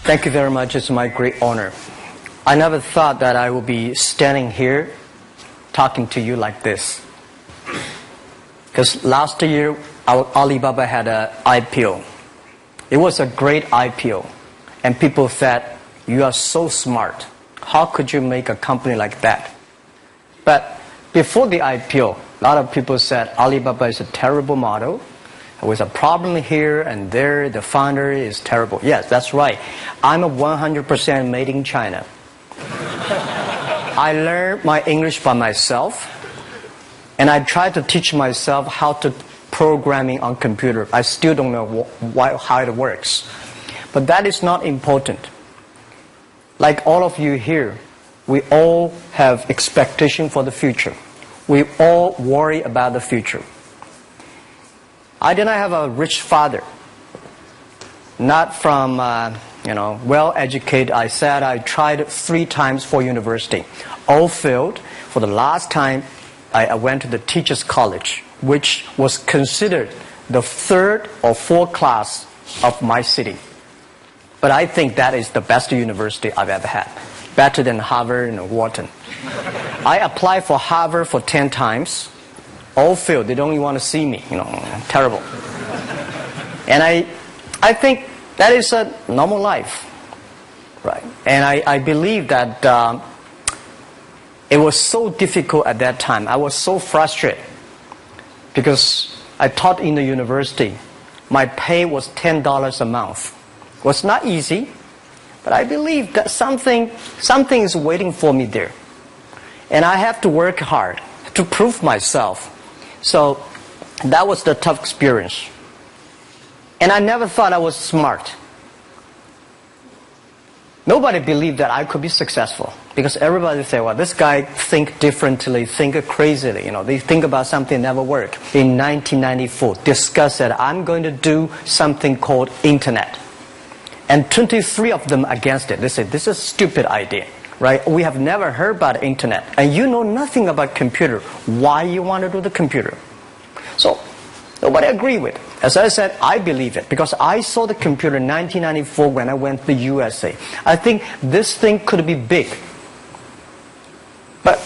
Thank you very much. It's my great honor. I never thought that I would be standing here talking to you like this. Because last year, Alibaba had an IPO. It was a great IPO. And people said, you are so smart. How could you make a company like that? But before the IPO, a lot of people said Alibaba is a terrible model. There was a problem here and there. The founder is terrible. Yes, that's right. I'm a 100% made in China. I learned my English by myself. And I tried to teach myself how to programming on computer. I still don't know how it works. But that is not important. Like all of you here, we all have expectation for the future. We all worry about the future. I did not have a rich father. Not from, well-educated. I said I tried 3 times for university. All failed. For the last time, I went to the teacher's college, which was considered the 3rd or 4th class of my city. But I think that is the best university I've ever had. Better than Harvard and Wharton. I applied for Harvard for 10 times. All failed. They don't even want to see me. Terrible. And I think that is a normal life. Right? And I believe that it was so difficult at that time. I was so frustrated. Because I taught in the university. My pay was $10 a month. It was not easy. But I believe that something is waiting for me there. And I have to work hard to prove myself. So that was the tough experience. And I never thought I was smart. Nobody believed that I could be successful. Because everybody said, well, this guy think differently, think crazily. They think about something never work. In 1994, discussed that I'm going to do something called internet. And 23 of them against it. They said, this is a stupid idea. Right? We have never heard about internet. And you know nothing about computer. Why you want to do the computer? So, nobody agreed with it. As I said, I believe it. Because I saw the computer in 1994 when I went to the USA. I think this thing could be big. But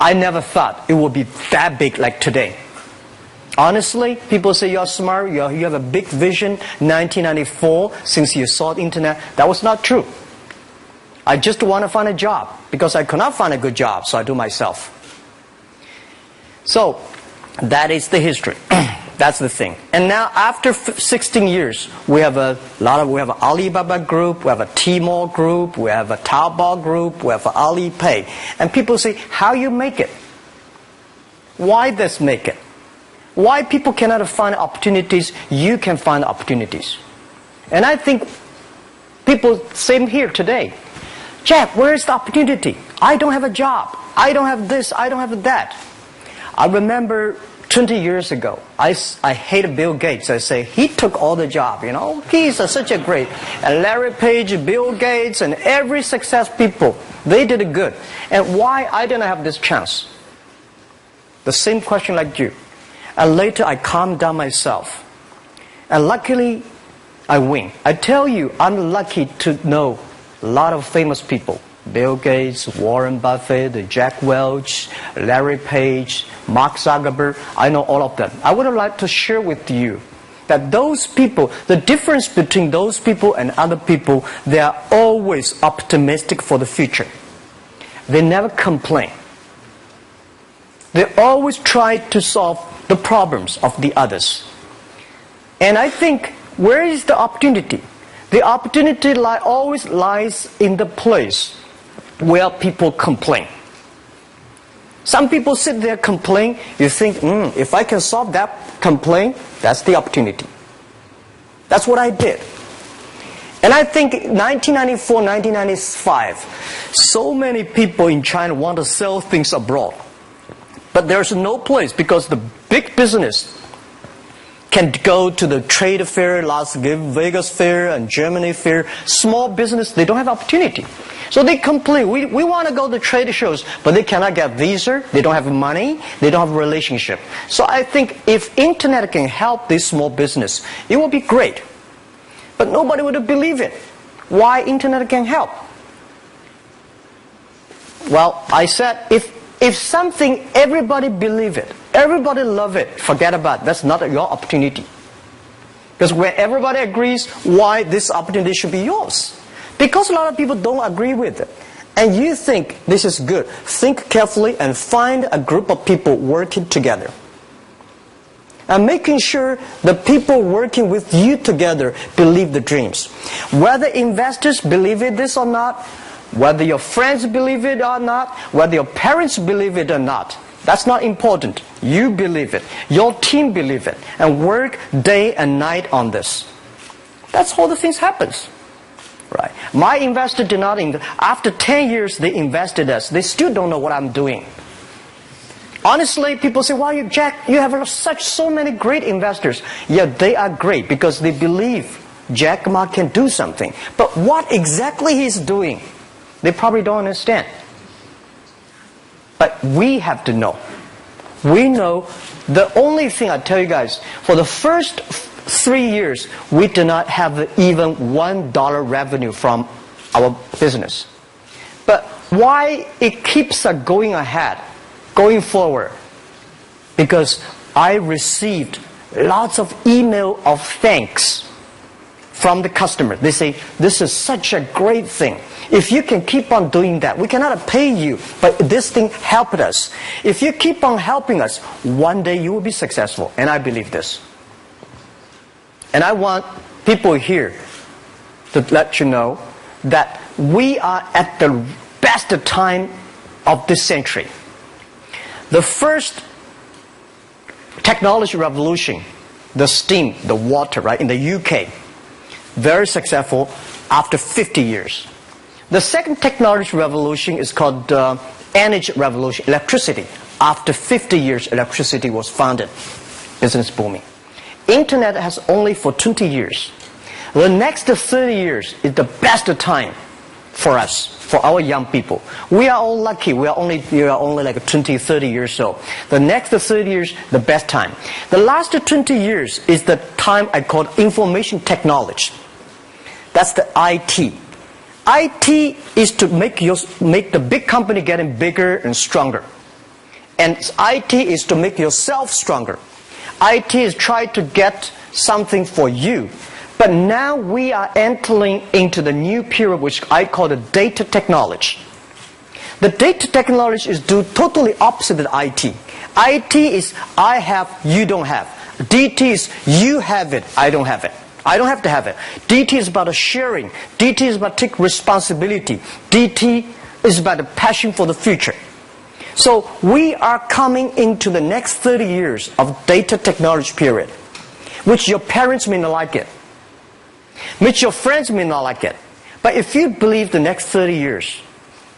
I never thought it would be that big like today. Honestly, people say you're smart, you have a big vision. 1994, since you saw the internet, that was not true. I just want to find a job because I could not find a good job, so I do myself. So that is the history. That's the thing. And now after 16 years, we have an Alibaba group, we have a Tmall group, we have a Taobao group, we have Alipay. And people say, how you make it? Why this make it? Why people cannot find opportunities, you can find opportunities. And I think people, same here today. Jack, where is the opportunity? I don't have a job. I don't have this, I don't have that. I remember 20 years ago, I hated Bill Gates. I say, he took all the job, He's such a great. And Larry Page, Bill Gates, and every success people, they did it good. And why I didn't have this chance? The same question like you. And later I calmed down myself. And luckily, I win. I tell you, I'm lucky to know a lot of famous people. Bill Gates, Warren Buffett, Jack Welch, Larry Page, Mark Zuckerberg. I know all of them. I would like to share with you that those people, the difference between those people and other people, they are always optimistic for the future. They never complain. They always try to solve the problems of the others. And I think, where is the opportunity? The opportunity always lies in the place where people complain. Some people sit there complain. You think, if I can solve that complaint, that's the opportunity. That's what I did. And I think 1994, 1995, so many people in China want to sell things abroad. But there's no place because the big business can go to the trade fair, Las Vegas fair and Germany fair. Small business, they don't have opportunity. So they complain, we want to go to trade shows, but they cannot get visa, they don't have money, they don't have a relationship. So I think if internet can help this small business, it will be great. But nobody would believe it. Why internet can help? Well, I said, if something, everybody believe it, everybody love it, forget about it. That's not your opportunity. Because when everybody agrees, why this opportunity should be yours? Because a lot of people don't agree with it. And you think this is good. Think carefully and find a group of people working together. And making sure the people working with you together believe the dreams. Whether investors believe it this or not, whether your friends believe it or not, whether your parents believe it or not, that's not important. You believe it. Your team believe it. And work day and night on this. That's how the things happens. Right. My investor did not invest. After 10 years, they invested us. They still don't know what I'm doing. Honestly, people say, "Wow, Jack, you have so many great investors." Yeah, they are great because they believe Jack Ma can do something. But what exactly he's doing, they probably don't understand. But we have to know. We know the only thing I tell you guys, for the first 3 years, we do not have even $1 revenue from our business. But why it keeps us going ahead, going forward? Because I received lots of email of thanks from the customer. They say, "This is such a great thing. If you can keep on doing that, we cannot pay you, but this thing helped us. If you keep on helping us, one day you will be successful." And I believe this. And I want people here to let you know that we are at the best time of this century. The first technology revolution, the steam, the water, right, in the UK, very successful after 50 years. The second technology revolution is called energy revolution, electricity. After 50 years, electricity was founded, business booming. Internet has only for 20 years. The next 30 years is the best time for us, for our young people. We are all lucky. We are only like 20, 30 years old. The next 30 years, the best time. The last 20 years is the time I call information technology. That's the IT. IT is to make the big company getting bigger and stronger. And IT is to make yourself stronger. IT is trying to get something for you. But now we are entering into the new period which I call the data technology. The data technology is totally opposite of IT. IT is I have, you don't have. DT is you have it, I don't have it. I don't have to have it. DT is about sharing. DT is about taking responsibility. DT is about the passion for the future. So we are coming into the next 30 years of data technology period, which your parents may not like it, which your friends may not like it. But if you believe the next 30 years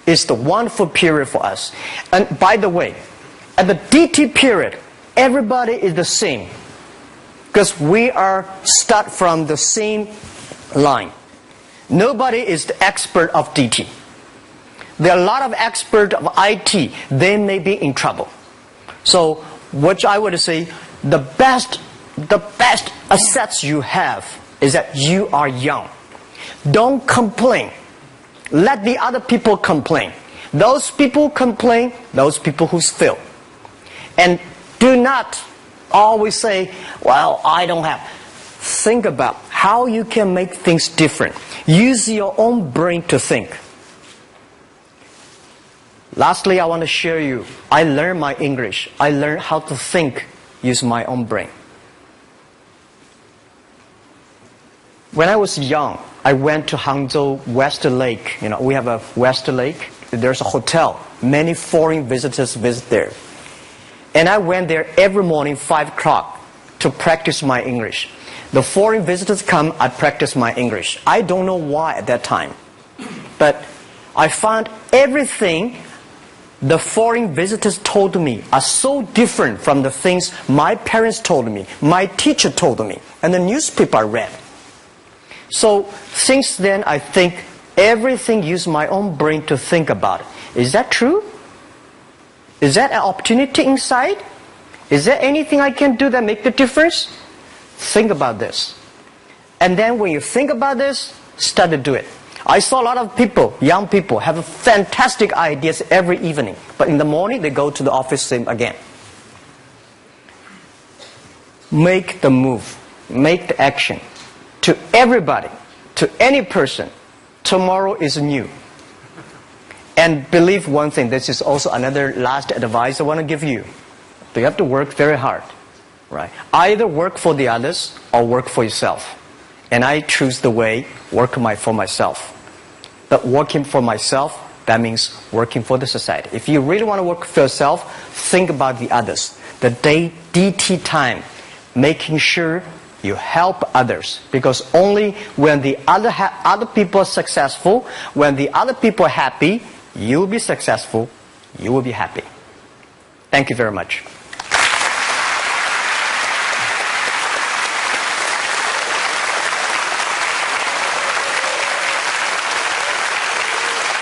is the wonderful period for us. And by the way, at the DT period, everybody is the same. Because we are start from the same line. Nobody is the expert of DT. There are a lot of experts of IT. They may be in trouble. So what I would say, the best assets you have is that you are young. Don't complain. Let the other people complain. Those people complain, those people who fail. And do not always say, "Well, I don't have." Think about how you can make things different. Use your own brain to think. Lastly, I want to share you, I learned my English. I learned how to think, use my own brain. When I was young, I went to Hangzhou West Lake. You know, we have a West Lake. There's a hotel. Many foreign visitors visit there. And I went there every morning, 5 o'clock, to practice my English. The foreign visitors come, I practice my English. I don't know why at that time. But I found everything the foreign visitors told me are so different from the things my parents told me, my teacher told me, and the newspaper I read. So since then, I think everything use my own brain to think about it. Is that true? Is that an opportunity inside? Is there anything I can do that make the difference? Think about this. And then when you think about this, start to do it. I saw a lot of people, young people, have fantastic ideas every evening. But in the morning, they go to the office same again. Make the move. Make the action. To everybody, to any person, tomorrow is new. And believe one thing, this is also another last advice I want to give you. You have to work very hard. Right? Either work for the others or work for yourself. And I choose the way, work for myself. But working for myself, that means working for the society. If you really want to work for yourself, think about the others. The DT time, making sure you help others. Because only when the other people are successful, when the other people are happy, you will be successful, you will be happy. Thank you very much.